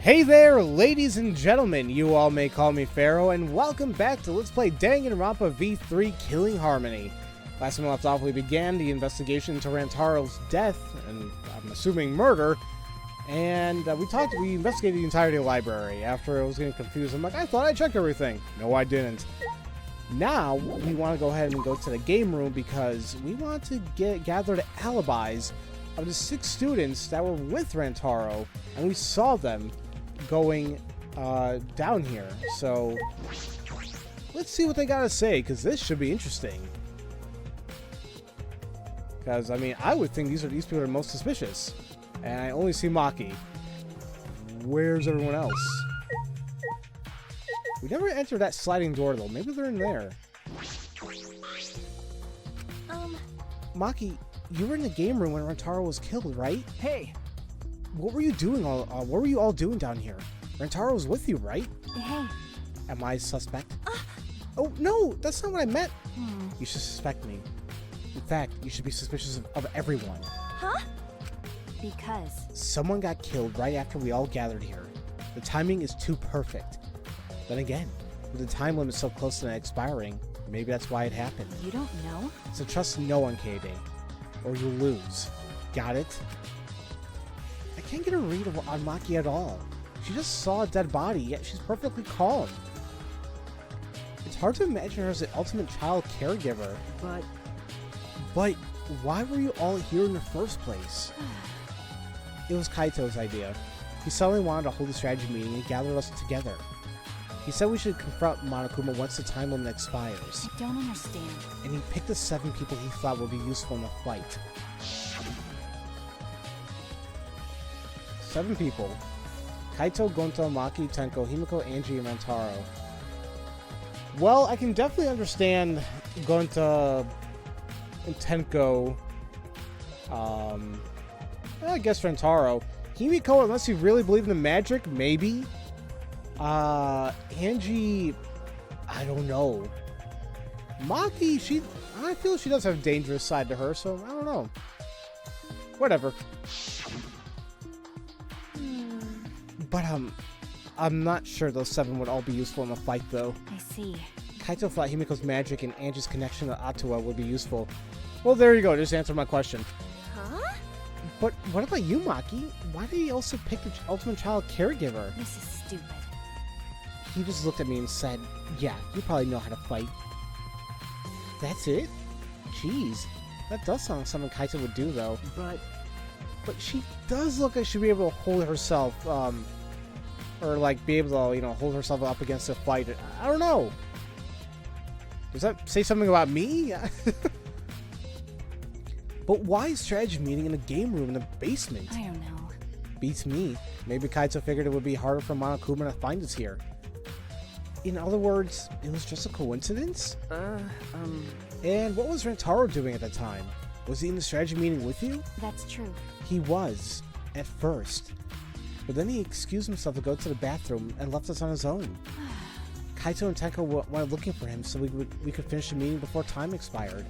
Hey there, ladies and gentlemen, you all may call me Pharaoh, and welcome back to Let's Play Danganronpa V3 Killing Harmony. Last time we left off, we began the investigation into Rantaro's death, and I'm assuming murder, and we investigated the entirety of the library. After I was getting confused, I'm like, I thought I checked everything. No, I didn't. Now, we want to go ahead and go to the game room because we want to gather the alibis of the 6 students that were with Rantaro, and we saw them going down here. So let's see what they gotta say, because this should be interesting. Because I mean, I would think these people are most suspicious, and I only see Maki. Where's everyone else? We never entered that sliding door though. Maybe they're in there. Maki, you were in the game room when Rantaro was killed, right? Hey. What were you doing what were you all doing down here? Rantaro was with you, right? Hey. Am I suspect? Oh, no, that's not what I meant. Hmm. You should suspect me. In fact, you should be suspicious of everyone. Huh? Because? Someone got killed right after we all gathered here. The timing is too perfect. Then again, with the time limit so close to expiring, maybe that's why it happened. You don't know? So trust no one, KD, or you'll lose. Got it? I can't get a read on Maki at all. She just saw a dead body, yet she's perfectly calm. It's hard to imagine her as the ultimate child caregiver. But why were you all here in the first place? It was Kaito's idea. He suddenly wanted to hold a strategy meeting and gather us together. He said we should confront Monokuma once the time limit expires. I don't understand. And he picked the 7 people he thought would be useful in the fight. 7 people. Kaito, Gonta, Maki, Tenko, Himiko, Angie, and Rantaro. Well, I can definitely understand Gonta and Tenko. I guess Rantaro. Himiko, unless you really believe in the magic, maybe. Angie, I don't know. Maki, I feel she does have a dangerous side to her, so I don't know. Whatever. But, I'm not sure those 7 would all be useful in the fight, though. I see. Kaito thought Himiko's magic and Angie's connection to Atua would be useful. Well, there you go. Just answer my question. Huh? But what about you, Maki? Why did he also pick the ultimate child caregiver? This is stupid. He just looked at me and said, yeah, you probably know how to fight. That's it? Jeez. That does sound like something Kaito would do, though. But she does look like she'd be able to hold herself, or like be able to, hold herself up against a fight. I don't know. Does that say something about me? But why strategy meeting in a game room in the basement? I don't know. Beats me. Maybe Kaito figured it would be harder for Monokuma to find us here. In other words, it was just a coincidence? And what was Rantaro doing at the time? Was he in the strategy meeting with you? That's true. He was, at first. But then he excused himself to go to the bathroom and left us on his own. Kaito and Tenko went looking for him so we could finish the meeting before time expired.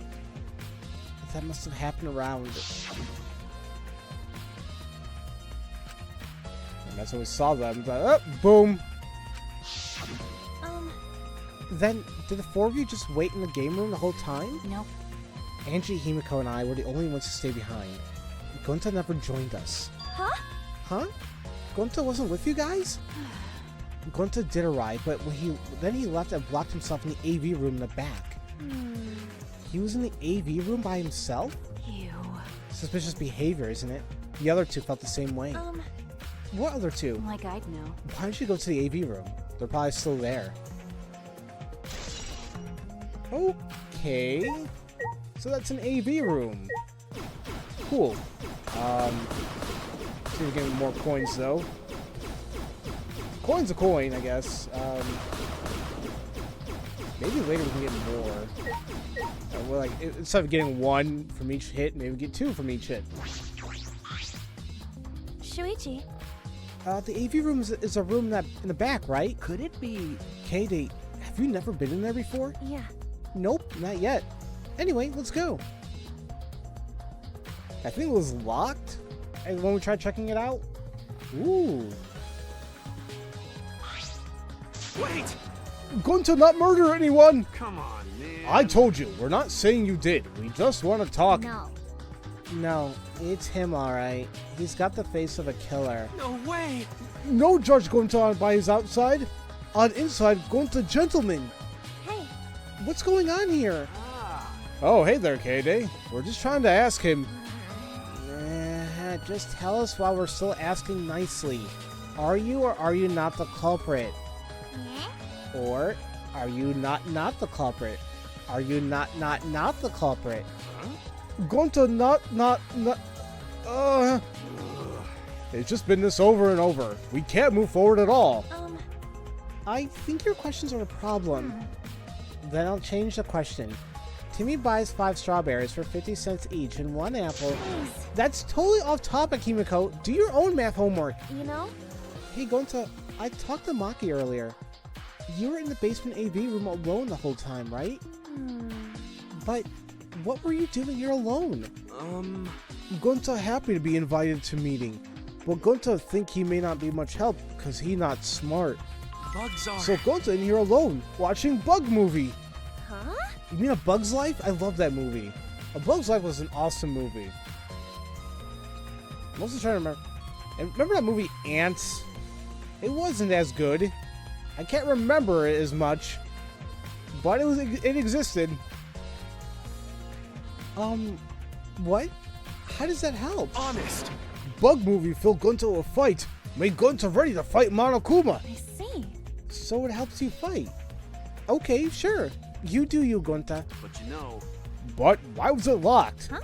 But that must have happened around... And that's when we saw them. Boom! Then, did the 4 of you just wait in the game room the whole time? Nope. Angie, Himiko, and I were the only ones to stay behind. Gonta never joined us. Huh? Huh? Gonta wasn't with you guys? Gonta did arrive, but then he left and blocked himself in the AV room in the back. He was in the AV room by himself? Ew. Suspicious behavior, isn't it? The other 2 felt the same way. What other 2? Like I'd know. Why don't you go to the AV room? They're probably still there. Okay. So that's an AV room. Cool. See if we're getting more coins, though. Coin's a coin, I guess. Maybe later we can get more. Well, instead of getting 1 from each hit, maybe we get 2 from each hit. Shuichi. The AV room is a room in the back, right? Could it be... Katie, have you never been in there before? Yeah. Nope, not yet. Anyway, let's go. I think it was locked when we tried checking it out. Ooh. Wait! Gonta not murder anyone! Come on, man. I told you, we're not saying you did. We just want to talk. No. No, it's him, alright. He's got the face of a killer. No way! No Judge Gonta on by his outside. On inside, Gonta gentleman. Hey. What's going on here? Ah. Oh, hey there, K-Day. We're just trying to ask him. Just tell us while we're still asking nicely. Are you or are you not the culprit? Yeah? Or are you not the culprit? Are you not the culprit? Huh? Gonta not. It's just been this over and over. We can't move forward at all. I think your questions are a problem. Then I'll change the question. Timmy buys 5 strawberries for 50 cents each and 1 apple. Please. That's totally off topic, Himiko. Do your own math homework. You know? Hey, Gonta, I talked to Maki earlier. You were in the basement AV room alone the whole time, right? But what were you doing here alone? Gonta happy to be invited to meeting, but Gonta think he may not be much help because he not smart. Bugs are... So Gonta in here alone, watching Bug Movie. Huh? You mean A Bug's Life? I love that movie. A Bug's Life was an awesome movie. I'm also trying to remember. And remember that movie Ants? It wasn't as good. I can't remember it as much, but it existed. What? How does that help? Honest! Bug Movie filled Gonta a fight. Made Gonta ready to fight Monokuma. I see. So it helps you fight. Okay, sure. You do you, Gonta. But you know... But why was it locked? Huh?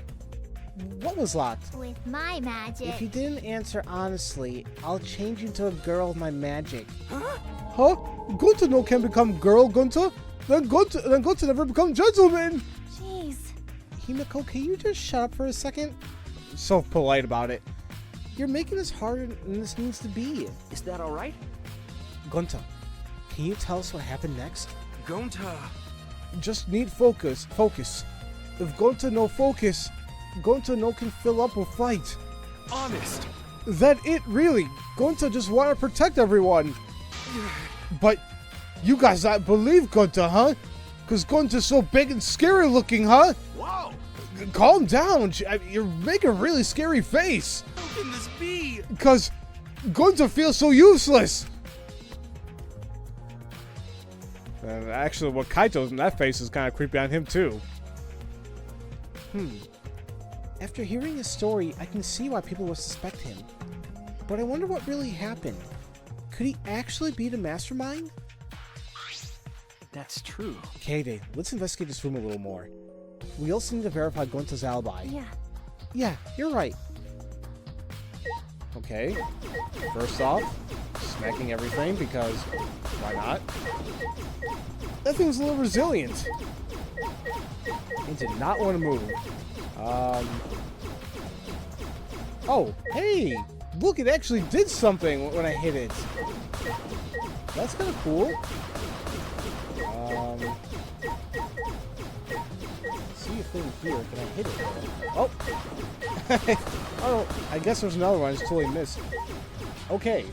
What was locked? With my magic. If you didn't answer honestly, I'll change you to a girl with my magic. Huh? Huh? Gonta no can become girl, Gonta? Then Gonta never become gentleman! Jeez. Himiko, can you just shut up for a second? So polite about it. You're making this harder than this needs to be. Is that alright? Gonta, can you tell us what happened next? Gonta... Just need focus. Focus. If Gonta no focus, Gonta no can fill up or fight. Honest! That it really. Gonta just want to protect everyone. But you guys not believe Gonta, huh? Because Gonta's so big and scary looking, huh? Whoa! Calm down. You're making a really scary face. How can this be? Because Gonta feels so useless. And actually, what Kaito's in that face is kind of creepy on him, too. After hearing his story, I can see why people would suspect him. But I wonder what really happened. Could he actually be the mastermind? That's true. K-Day, let's investigate this room a little more. We also need to verify Gonta's alibi. Yeah. Yeah, you're right. Okay. First off, smacking everything because why not? That thing's a little resilient. It did not want to move. Oh, hey! Look, it actually did something when I hit it. That's kind of cool. See a thing here. Can I hit it? Oh! Oh, I guess there's another one. I just totally missed. Okay.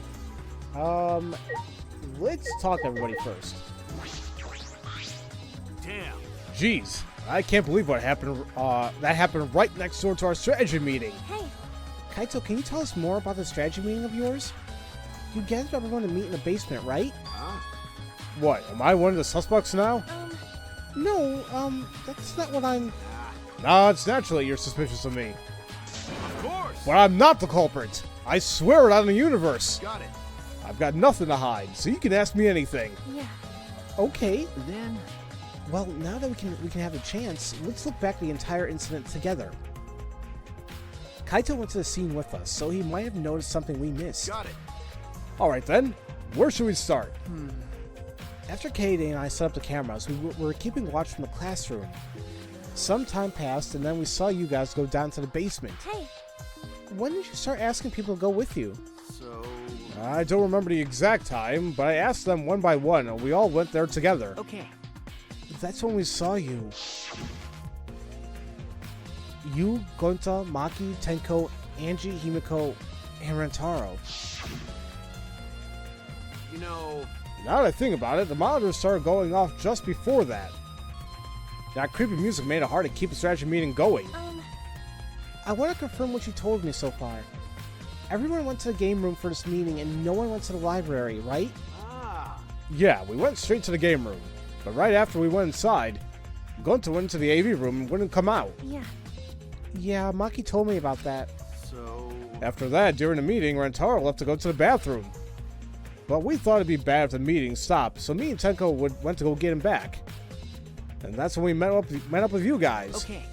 Let's talk to everybody first. Damn. Jeez, I can't believe what happened. That happened right next door to our strategy meeting. Hey. Kaito, can you tell us more about the strategy meeting of yours? You gathered everyone to meet in the basement, right? Huh? What, am I one of the suspects now? No, that's not what I'm... Nah, it's naturally you're suspicious of me. Of course! But I'm not the culprit. I swear it on the universe. Got it. I've got nothing to hide, so you can ask me anything. Yeah. Okay. Then... Well, now that we can have a chance, let's look back the entire incident together. Kaito went to the scene with us, so he might have noticed something we missed. Got it. Alright then, where should we start? After K-Day and I set up the cameras, we were keeping watch from the classroom. Some time passed, and then we saw you guys go down to the basement. Hey. When did you start asking people to go with you? So... I don't remember the exact time, but I asked them one by one, and we all went there together. Okay. That's when we saw you. You, Gonta, Maki, Tenko, Angie, Himiko, and Rantaro. You know, Now that I think about it, the monitors started going off just before that. That creepy music made it hard to keep the strategy meeting going. I want to confirm what you told me so far. Everyone went to the game room for this meeting and no one went to the library, right? Ah. Yeah, we went straight to the game room. But right after we went inside, Gonta went into the AV room and wouldn't come out. Yeah, Maki told me about that. So... After that, during the meeting, Rantaro left to go to the bathroom. But we thought it'd be bad if the meeting stopped, so me and Tenko went to go get him back. And that's when we met up with you guys. Okay.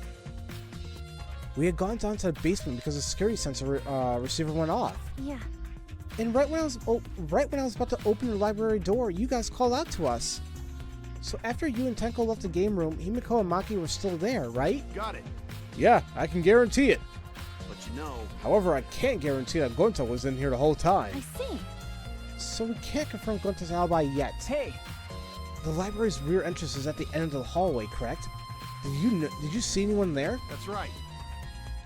We had gone down to the basement because the security sensor receiver went off. Yeah. And right when I was about to open the library door, you guys called out to us. So after you and Tenko left the game room, Himiko and Maki were still there, right? Got it. Yeah, I can guarantee it. But you know... However, I can't guarantee that Gonta was in here the whole time. I see. So we can't confirm Gonta's alibi yet. Hey, The library's rear entrance is at the end of the hallway, correct? Did you see anyone there? That's right.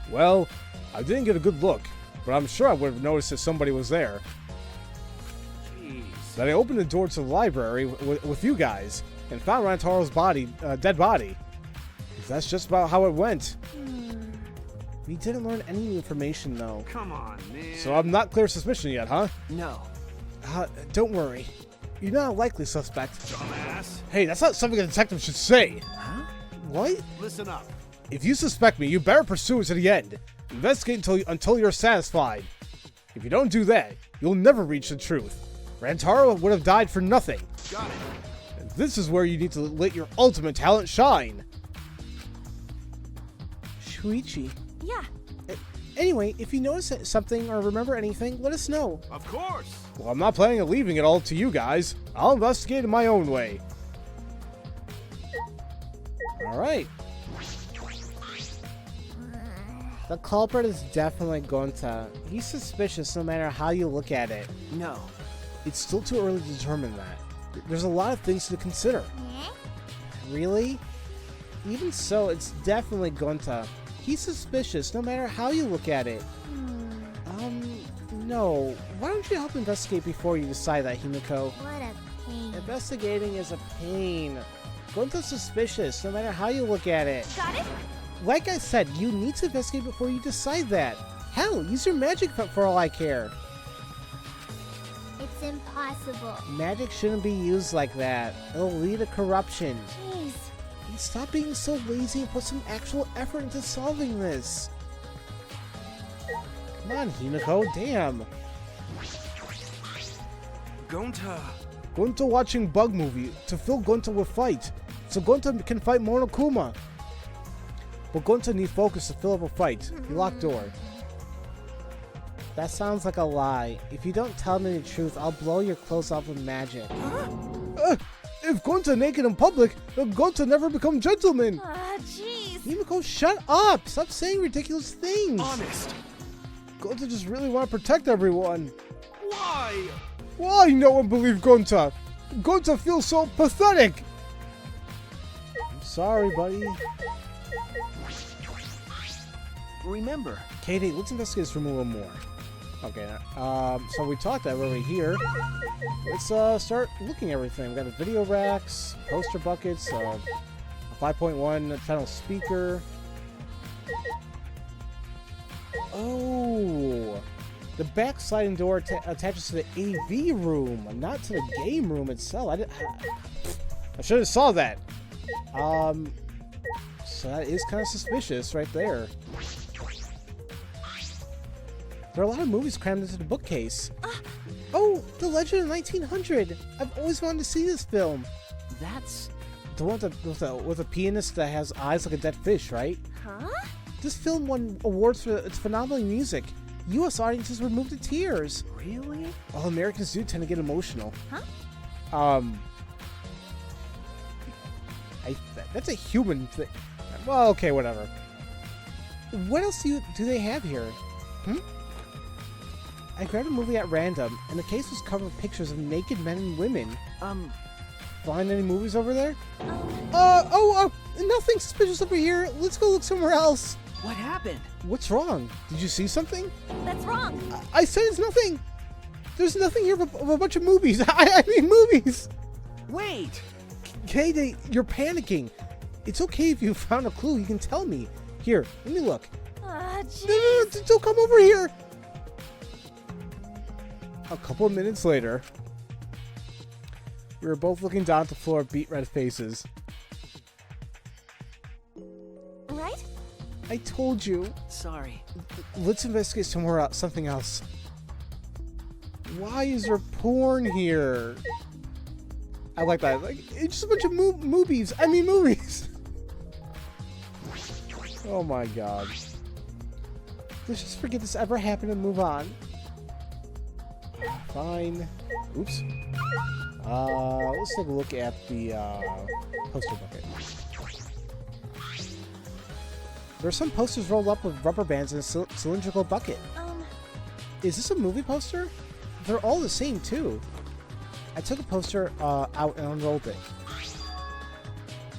Well, I didn't get a good look, but I'm sure I would have noticed if somebody was there. Jeez. Then I opened the door to the library with you guys and found Rantaro's dead body. That's just about how it went. We didn't learn any information though. Come on, man. So I'm not clear suspicion yet, huh? no. Don't worry. You're not a likely suspect. Dumbass. Hey, that's not something a detective should say. Huh? What? Listen up. If you suspect me, you better pursue it to the end. Investigate until you're satisfied. If you don't do that, you'll never reach the truth. Rantaro would have died for nothing. Got it. And this is where you need to let your ultimate talent shine. Shuichi. Yeah. Anyway, if you notice something or remember anything, let us know. Of course. Well, I'm not planning on leaving it all to you guys. I'll investigate in my own way. Alright. The culprit is definitely Gonta. He's suspicious no matter how you look at it. No. It's still too early to determine that. There's a lot of things to consider. Really? Even so, it's definitely Gonta. He's suspicious no matter how you look at it. No. Why don't you help investigate before you decide that, Himiko? What a pain. Investigating is a pain. Gonta's suspicious no matter how you look at it. Got it? Like I said, you need to investigate before you decide that. Hell, use your magic for all I care. It's impossible. Magic shouldn't be used like that. It'll lead to corruption. Jeez. And stop being so lazy and put some actual effort into solving this. Come on, Himiko, damn. Gonta watching Bug Movie to fill Gonta with fight, so Gonta can fight Monokuma. But Gonta needs focus to fill up a fight. Locked door. That sounds like a lie. If you don't tell me the truth, I'll blow your clothes off with magic. If Gonta naked in public, then Gonta never become gentleman. Jeez. Himiko, shut up! Stop saying ridiculous things. Honest. Gonta just really want to protect everyone. Why? Why no one believed Gonta? Gonta feels so pathetic. I'm sorry, buddy. Remember. Katie, let's investigate this room a little more. Okay, so we talked that over here. Let's start looking at everything. We got the video racks, poster buckets, a 5.1 channel speaker. Oh, the back sliding door attaches to the AV room, not to the game room itself. I should have saw that. So that is kind of suspicious right there. There are a lot of movies crammed into the bookcase. Oh, The Legend of 1900. I've always wanted to see this film. That's... The one with a pianist that has eyes like a dead fish, right? Huh? This film won awards for its phenomenal music. U.S. audiences were moved to tears. Really? All Americans do tend to get emotional. Huh? That's a human thing. Well, okay, whatever. What else do they have here? I grabbed a movie at random, and the case was covered with pictures of naked men and women. Find any movies over there? Nothing suspicious over here. Let's go look somewhere else. What happened? What's wrong? Did you see something? That's wrong. I said it's nothing. There's nothing here but a bunch of movies. I mean movies. Wait! Katie, you're panicking. It's okay if you found a clue. You can tell me. Here, let me look. Jeez. No, don't come over here. A couple of minutes later, we were both looking down at the floor, beat red faces. Right? I told you. Sorry. Let's investigate somewhere else, something else. Why is there porn here? I like that. Like, it's just a bunch of movies. I mean movies. Oh my god. Let's just forget this ever happened and move on. Fine. Oops. Let's take a look at the poster bucket. There are some posters rolled up with rubber bands in a cylindrical bucket. Is this a movie poster? They're all the same too. I took a poster out and unrolled it.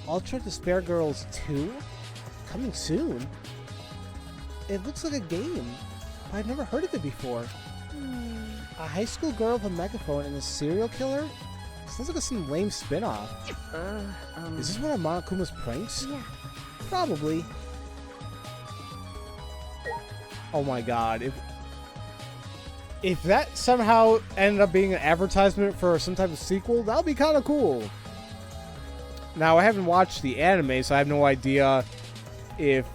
Ultra Despair Girls 2? Coming soon? It looks like a game. I've never heard of it before. A high school girl with a megaphone and a serial killer? Sounds like some lame spin-off. Is this one of Monokuma's pranks? Yeah. Probably. Oh my god. If that somehow ended up being an advertisement for some type of sequel, that would be kind of cool. Now, I haven't watched the anime, so I have no idea if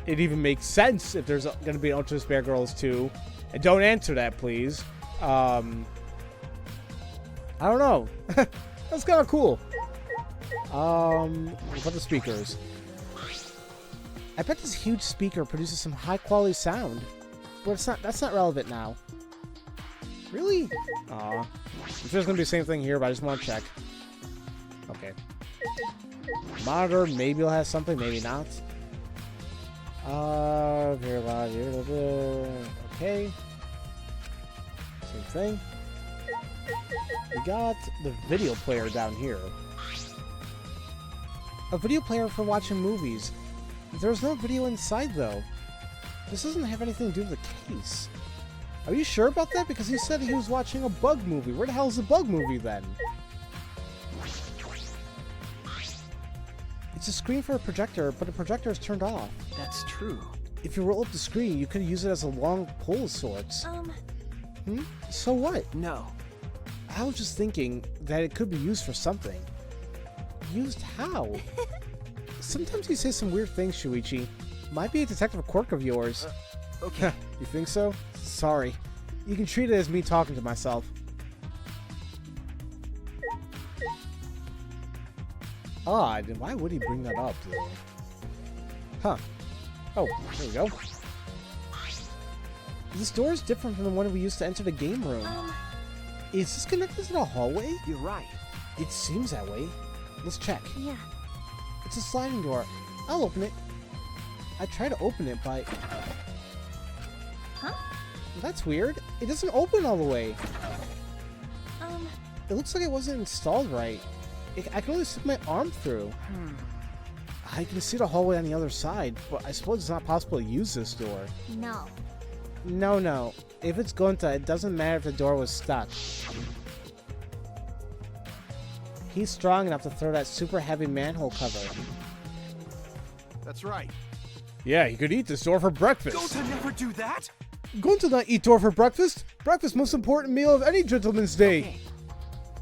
it even makes sense if there's going to be an Ultra Despair Girls 2. And don't answer that, please. I don't know. That's kind of cool. What about the speakers? I bet this huge speaker produces some high-quality sound. But that's not relevant now. Really? Aw. I'm sure there's going to be the same thing here, but I just want to check. Okay. Monitor, maybe it'll have something, maybe not. Very loud. Okay. Same thing. We got the video player down here. A video player for watching movies. There's no video inside, though. This doesn't have anything to do with the case. Are you sure about that? Because he said he was watching a bug movie. Where the hell is the bug movie, then? It's a screen for a projector, but the projector is turned off. That's true. If you roll up the screen, you could use it as a long pole of sorts. So what? No. I was just thinking that it could be used for something. Used how? Sometimes you say some weird things, Shuichi. Might be a detective quirk of yours. Okay. You think so? Sorry. You can treat it as me talking to myself. Odd. Why would he bring that up, though? Huh. Oh, there we go. This door is different from the one we used to enter the game room. Is this connected to the hallway? You're right. It seems that way. Let's check. Yeah. It's a sliding door. I'll open it. I tried to open it by... Huh? That's weird. It doesn't open all the way. It looks like it wasn't installed right. I can only stick my arm through. I can see the hallway on the other side, but I suppose it's not possible to use this door. No. No. If it's Gonta, it doesn't matter if the door was stuck. He's strong enough to throw that super heavy manhole cover. That's right. Yeah, he could eat this door for breakfast. Don't never do that. Gonta not eat door for breakfast. Breakfast most important meal of any gentleman's day. Okay.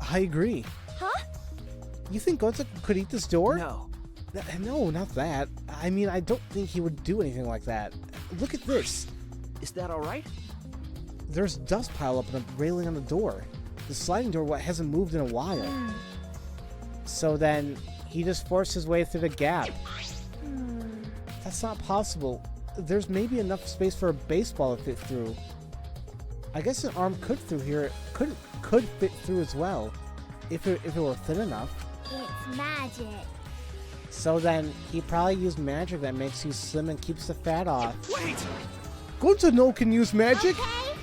I agree. Huh? You think Gonta could eat this door? No. No, not that. I mean, I don't think he would do anything like that. Look at this. Is that all right? There's dust pile up on the railing on the door. The sliding door hasn't moved in a while. So then, he just forced his way through the gap. That's not possible. There's maybe enough space for a baseball to fit through. I guess an arm could through here. Could fit through as well, if it were thin enough. It's magic. So then, he probably used magic that makes you slim and keeps the fat off. Wait. Gonta no can use magic. Okay.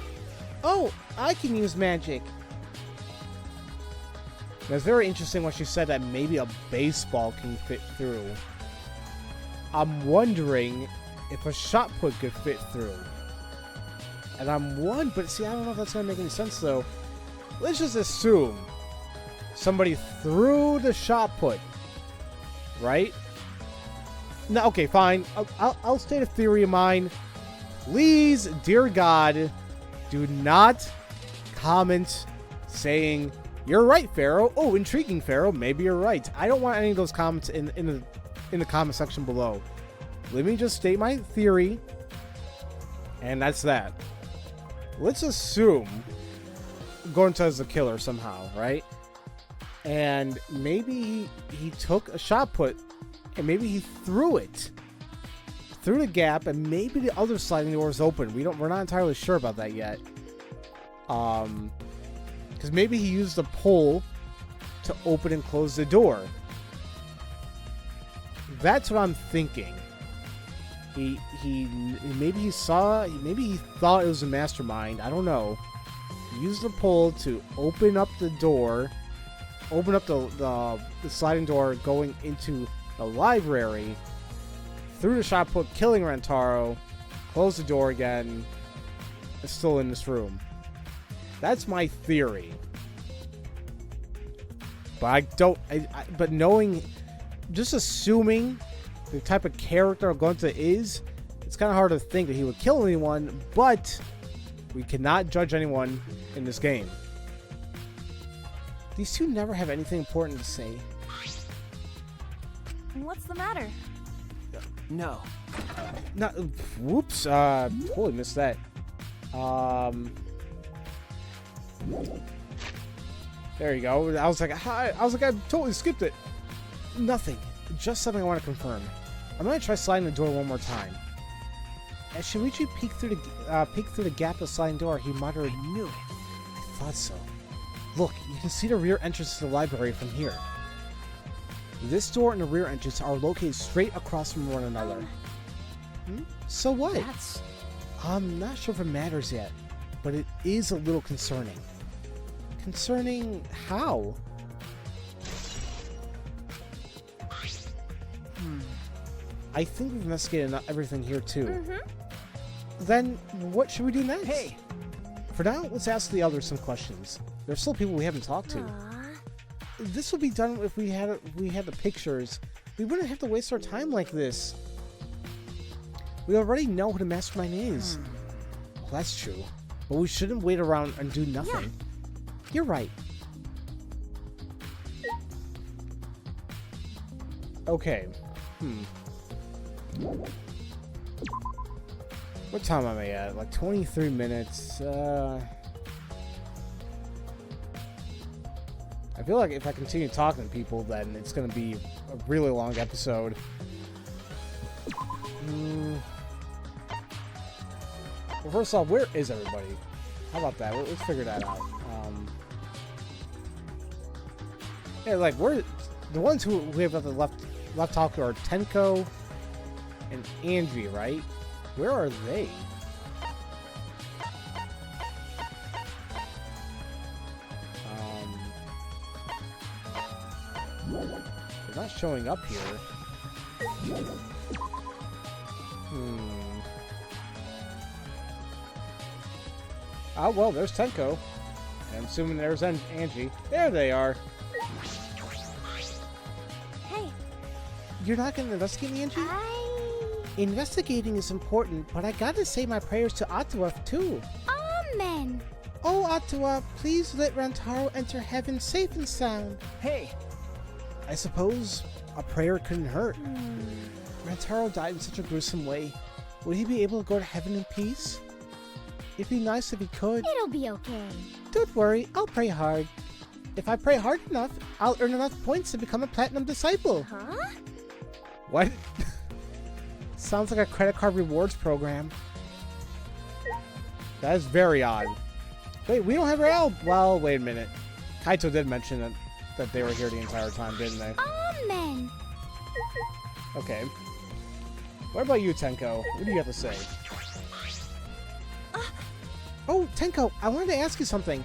Oh, I can use magic. It was very interesting when she said that maybe a baseball can fit through. I'm wondering if a shot put could fit through. and I'm 1, but see, I don't know if that's gonna make any sense though. Let's just assume somebody threw the shot put, right? No, okay, fine. I'll state a theory of mine. Please, dear God, do not comment saying, "You're right, Pharaoh." Oh, intriguing, Pharaoh. Maybe you're right. I don't want any of those comments in the comment section below. Let me just state my theory, and that's that. Let's assume Gonta is the killer somehow, right? And maybe he took a shot put, and maybe he threw it through the gap, and maybe the other sliding door is open. We're not entirely sure about that yet. Because maybe he used the pole to open and close the door. That's what I'm thinking. Maybe he thought it was a mastermind. I don't know. He used the pole to open up the door, open up the sliding door going into the library, threw the shot put, killing Rantaro, closed the door again, is still in this room. That's my theory. But but knowing, just assuming the type of character Gonta is, it's kind of hard to think that he would kill anyone, but we cannot judge anyone in this game. These two never have anything important to say. What's the matter? No. Not, whoops, totally missed that. There you go. I was like, I totally skipped it. Nothing. Just something I want to confirm. I'm gonna try sliding the door one more time. As Shinichi peeked through the gap of the sliding door, he muttered, I knew it. I thought so. Look, you can see the rear entrance to the library from here. This door and the rear entrance are located straight across from one another. So what? That's... I'm not sure if it matters yet, but it is a little concerning. Concerning how? I think we've investigated everything here too. Then what should we do next? Hey! For now, let's ask the others some questions. There's still people we haven't talked to. This would be done if we had the pictures. We wouldn't have to waste our time like this. We already know who the mastermind is. Well, that's true. But we shouldn't wait around and do nothing. Yeah. You're right. Okay. What time am I at? Like 23 minutes. I feel like if I continue talking to people, then it's going to be a really long episode. Well, first off, where is everybody? How about that? Let's figure that out. Yeah, like, we're the ones who we have left talking are Tenko and Angie, right? Where are they? They're not showing up here. Oh, well, there's Tenko. I'm assuming there's Angie. There they are. Hey. You're not going to investigate, Angie? Investigating is important, but I gotta say my prayers to Atua too. Amen. Oh, Atua, please let Rantaro enter heaven safe and sound. Hey! I suppose a prayer couldn't hurt. Rantaro died in such a gruesome way. Would he be able to go to heaven in peace? It'd be nice if he could. It'll be okay. Don't worry, I'll pray hard. If I pray hard enough, I'll earn enough points to become a platinum disciple. Huh? What? Sounds like a credit card rewards program. That is very odd. Wait, we don't have our help. Well, wait a minute. Kaito did mention that they were here the entire time, didn't they? Amen. Okay. What about you, Tenko? What do you have to say? Oh, Tenko, I wanted to ask you something.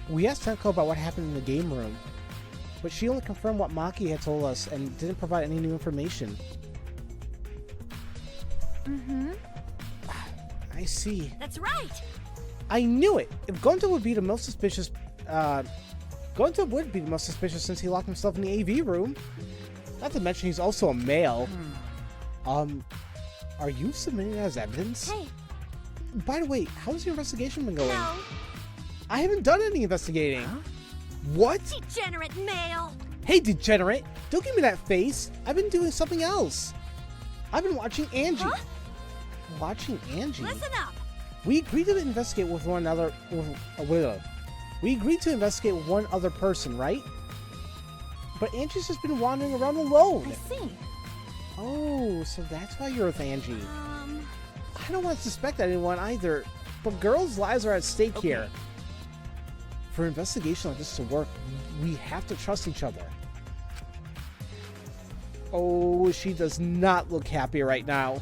We asked Tenko about what happened in the game room, but she only confirmed what Maki had told us and didn't provide any new information. I see. That's right. I knew it. If Gonta would be the most suspicious, Gonta would be the most suspicious since he locked himself in the AV room. Not to mention he's also a male. Are you submitting that as evidence? Hey. By the way, how's your investigation been going? No. I haven't done any investigating. Huh? What? Degenerate male. Hey, degenerate! Don't give me that face. I've been doing something else. I've been watching Angie. Huh? Watching Angie? Listen up. We agreed to investigate with one another. We agreed to investigate with one other person, right? But Angie's just been wandering around alone. I see. Oh, so that's why you're with Angie. I don't want to suspect anyone either, but girls' lives are at stake here. For an investigation like this to work, we have to trust each other. Oh, she does not look happy right now.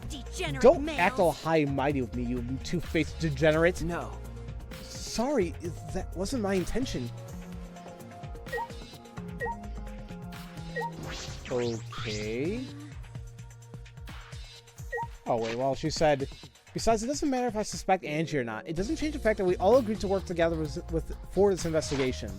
Degenerate Don't males. act all high and mighty with me, you two-faced degenerate. No. Sorry, that wasn't my intention. Okay. Oh, wait, well, she said, besides, it doesn't matter if I suspect Angie or not. It doesn't change the fact that we all agreed to work together for this investigation.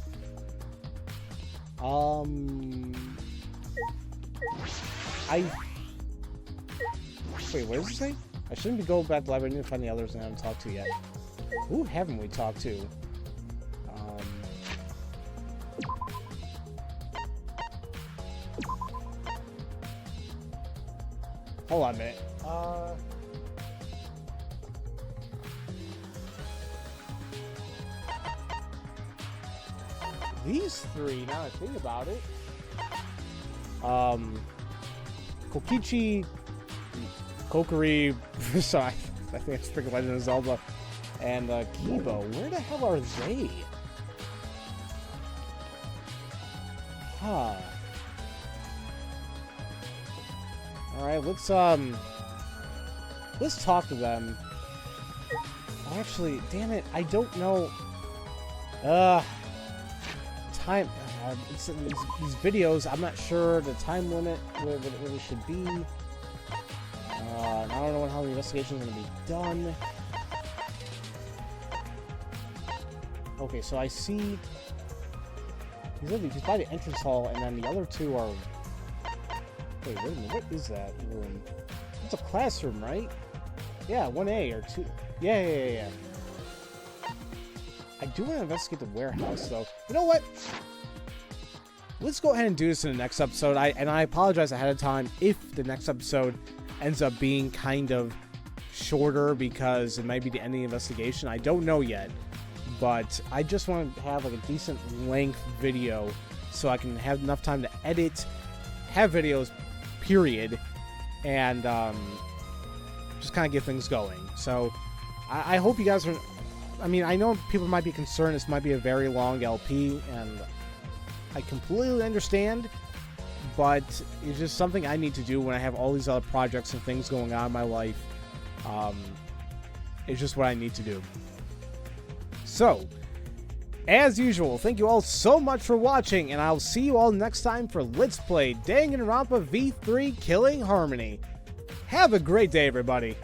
Wait, what does it say? I shouldn't be going back to the library. I need to find the others I haven't talked to yet. Who haven't we talked to? Hold on a minute. These three, now that I think about it. Kokichi, Kokiri, sorry, I think it's freaking Legend of Zelda, and Kibo. Where the hell are they? Huh. Alright, let's talk to them. Actually, damn it, I don't know. These videos, I'm not sure the time limit where it really should be. I don't know how the investigation is going to be done. Okay, so I see he's by the entrance hall, and then the other two are. Wait a minute, what is that room? It's a classroom, right? Yeah, 1A or 2. Yeah. I do want to investigate the warehouse, though. You know what? Let's go ahead and do this in the next episode. I apologize ahead of time if the next episode ends up being kind of shorter because it might be the end of the investigation. I don't know yet, but I just want to have like a decent length video so I can have enough time to edit, have videos, period, and just kind of get things going. So I hope you guys are. I mean, I know people might be concerned this might be a very long LP, and I completely understand, but it's just something I need to do when I have all these other projects and things going on in my life. It's just what I need to do. So, as usual, thank you all so much for watching, and I'll see you all next time for Let's Play Danganronpa V3 Killing Harmony. Have a great day, everybody.